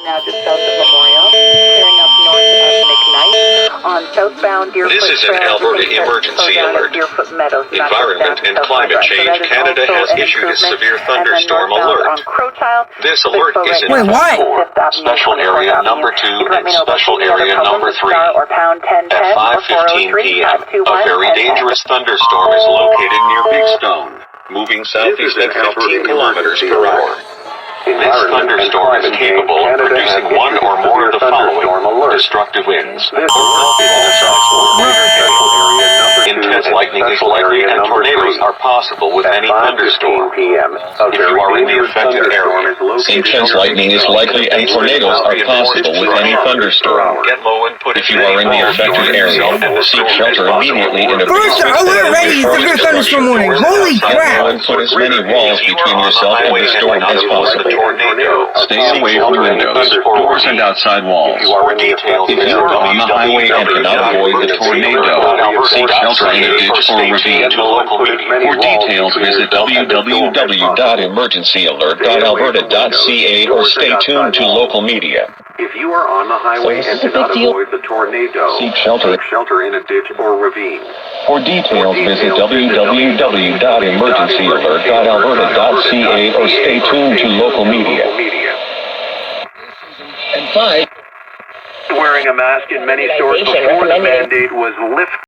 Now just south of Memorial, clearing up north of McKnight. On southbound Deerfoot This is an Trail, Alberta emergency alert. Deerfoot Meadows, Environment and Climate Change Canada has issued a severe thunderstorm alert. This alert is in effect for Special Area Number 2 and Special Area Number 3. At 5:15 p.m., a very dangerous thunderstorm is located near Big Stone, moving southeast at 15 kilometers per hour. This thunderstorm is capable of producing one or more of the following destructive winds. Intense lightning is likely and tornadoes are possible with any thunderstorm. If you are in the affected area, intense lightning is likely and tornadoes are possible with any thunderstorm. If you are in the affected area, seek shelter immediately in a First alert ready for your thunderstorm warning. Holy crap! And put as many walls between yourself and the storm as possible. Stay away from windows, doors, and outside walls. If you are on the highway and cannot avoid the tornado, seek shelter in a ditch or ravine. For details, visit www.emergencyalert.alberta.ca or stay tuned to local media. If you are on the highway and cannot avoid the tornado, seek shelter in a ditch or ravine. For details, visit www.emergencyalert.alberta.ca or stay tuned to local media. And 5. Wearing a mask in many stores before the mandate was lifted.